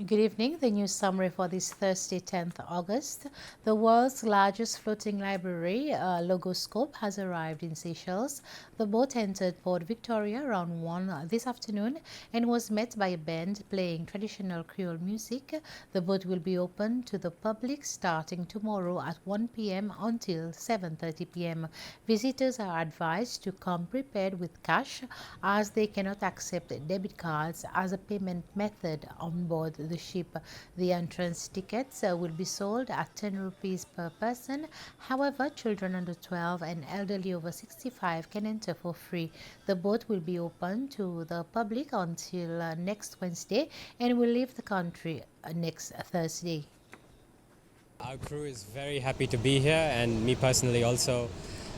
Good evening. The news summary for this Thursday, 10th August. The world's largest floating library, Logoscope, has arrived in Seychelles. The boat entered Port Victoria around 1 this afternoon and was met by a band playing traditional Creole music. The boat will be open to the public starting tomorrow at 1 p.m. until 7:30 p.m. Visitors are advised to come prepared with cash as they cannot accept debit cards as a payment method on board the ship. The entrance tickets will be sold at 10 rupees per person. However, children under 12 and elderly over 65 can enter for free. The boat will be open to the public until next Wednesday and will leave the country next Thursday. Our crew is very happy to be here, and me personally also,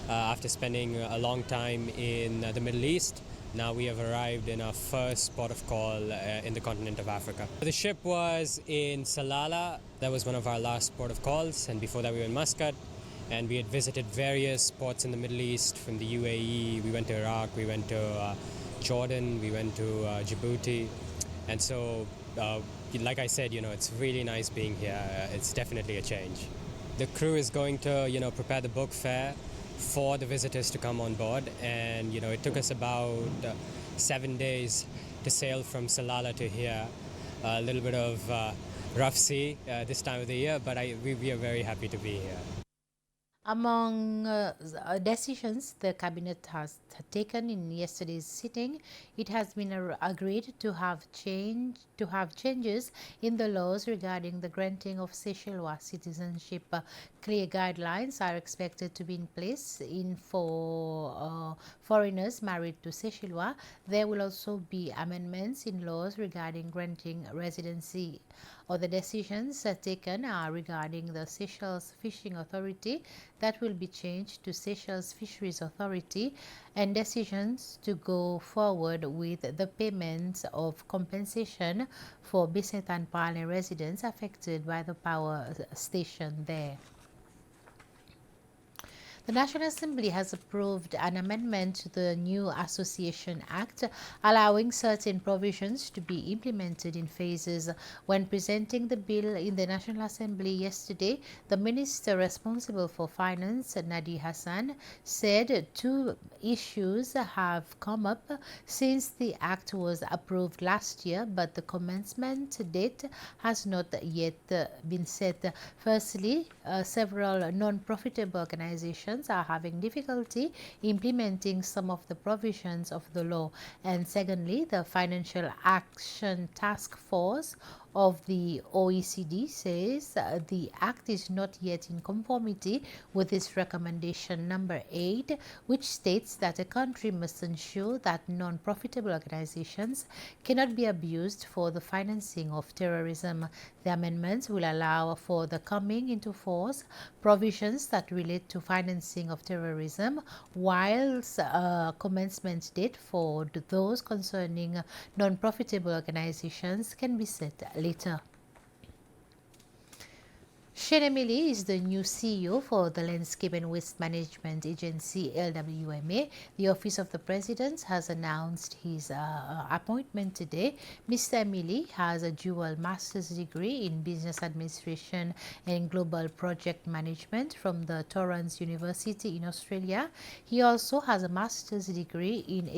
after spending a long time in the Middle East. Now we have arrived in our first port of call in the continent of Africa. The ship was in Salalah. That was one of our last port of calls, and before that we were in Muscat. And we had visited various ports in the Middle East, from the UAE, we went to Iraq, we went to Jordan, we went to Djibouti. And so, like I said, it's really nice being here. It's definitely a change. The crew is going to, prepare the book fair for the visitors to come on board, and it took us about 7 days to sail from Salalah to here. A little bit of rough sea this time of the year, but we are very happy to be here. Among decisions the cabinet has taken in yesterday's sitting, it has been agreed to have changes in the laws regarding the granting of Seychellois citizenship. Clear guidelines are expected to be in place for foreigners married to Seychellois. There will also be amendments in laws regarding granting residency. Other decisions taken are regarding the Seychelles Fishing Authority, that will be changed to Seychelles Fisheries Authority, and decisions to go forward with the payment of compensation for Bisset and Palais residents affected by the power station there. The National Assembly has approved an amendment to the new Association Act, allowing certain provisions to be implemented in phases. When presenting the bill in the National Assembly yesterday, the minister responsible for finance, Nadi Hassan, said two issues have come up since the act was approved last year, but the commencement date has not yet been set. Firstly, several non-profitable organizations are having difficulty implementing some of the provisions of the law. And secondly, the Financial Action Task Force of the OECD says the act is not yet in conformity with its recommendation number 8, which states that a country must ensure that non-profitable organizations cannot be abused for the financing of terrorism. The amendments will allow for the coming into force provisions that relate to financing of terrorism, whilst commencement date for those concerning non-profitable organizations can be set later. Shane Emily is the new CEO for the Landscape and Waste Management Agency, LWMA. The Office of the President has announced his appointment today. Mr. Emily has a dual master's degree in Business Administration and Global Project Management from the Torrens University in Australia. He also has a master's degree in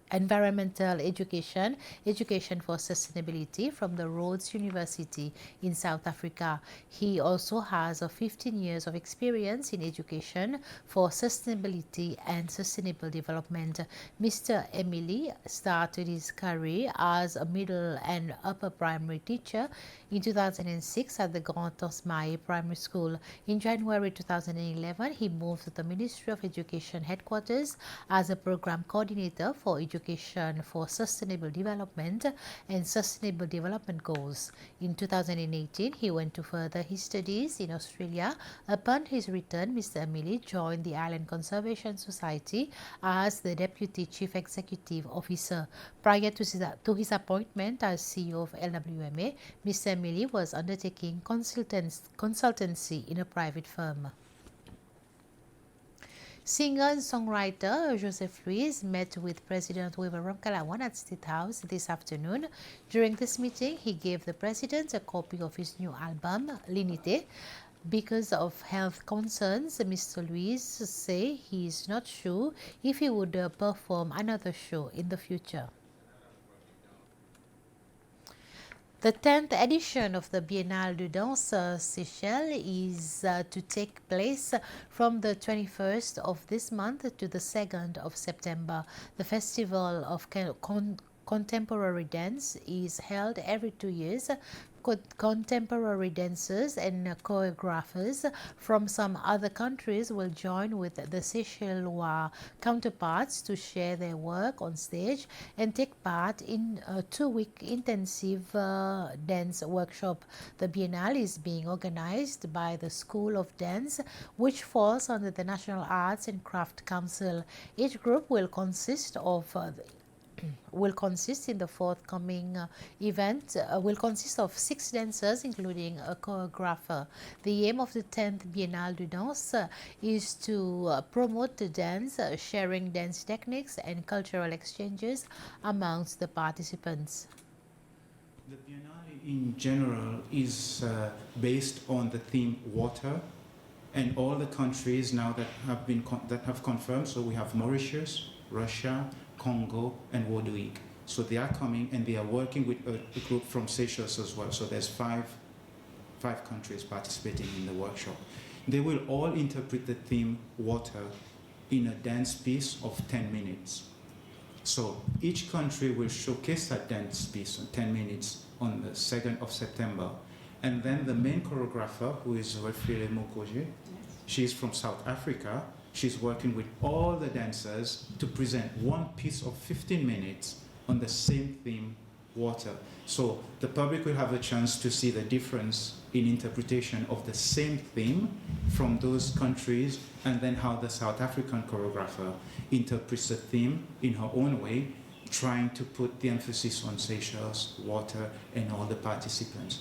environmental education for sustainability from the Rhodes University in South Africa. He also has 15 years of experience in education for sustainability and sustainable development. Mr. Emily started his career as a middle and upper primary teacher in 2006 at the Grand Osmaï Primary School. In January 2011, he moved to the Ministry of Education headquarters as a program coordinator for education for sustainable development and sustainable development goals. In 2018, he went to further his studies in Australia. Upon his return, Mr. Emily joined the Island Conservation Society as the Deputy Chief Executive Officer. Prior to his appointment as CEO of LWMA, Mr. Emily was undertaking consultancy in a private firm. Singer and songwriter Joseph Luis met with President Weaver Ramkalawan at State House this afternoon. During this meeting, he gave the president a copy of his new album, Linite. Because of health concerns, Mr. Luis say he is not sure if he would perform another show in the future. The 10th edition of the Biennial de Danse Seychelles is to take place from the 21st of this month to the 2nd of September. The Festival of Contemporary Dance is held every 2 years. Contemporary dancers and choreographers from some other countries will join with the Seychellois counterparts to share their work on stage and take part in a 2-week intensive dance workshop. The Biennale is being organized by the School of Dance, which falls under the National Arts and Craft Council. Each group will consist in the forthcoming event will consist of 6 dancers, including a choreographer. The aim of the 10th Biennale du Danse is to promote the dance, sharing dance techniques and cultural exchanges amongst the participants. The Biennale in general is based on the theme water, and all the countries now that have confirmed. So we have Mauritius, Russia, Congo, and Wodouig. So they are coming and they are working with a group from Seychelles as well. So there's five countries participating in the workshop. They will all interpret the theme water in a dance piece of 10 minutes. So each country will showcase that dance piece in 10 minutes on the 2nd of September. And then the main choreographer, who is Refile Mokoje, she's from South Africa. She's working with all the dancers to present one piece of 15 minutes on the same theme, water. So the public will have a chance to see the difference in interpretation of the same theme from those countries, and then how the South African choreographer interprets the theme in her own way, trying to put the emphasis on Seychelles, water, and all the participants.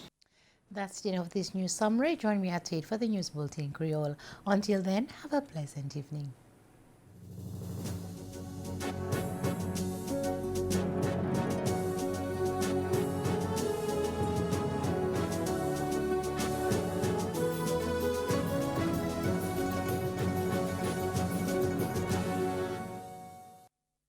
That's the end of this news summary. Join me at 8 for the News Bulletin in Creole. Until then, have a pleasant evening.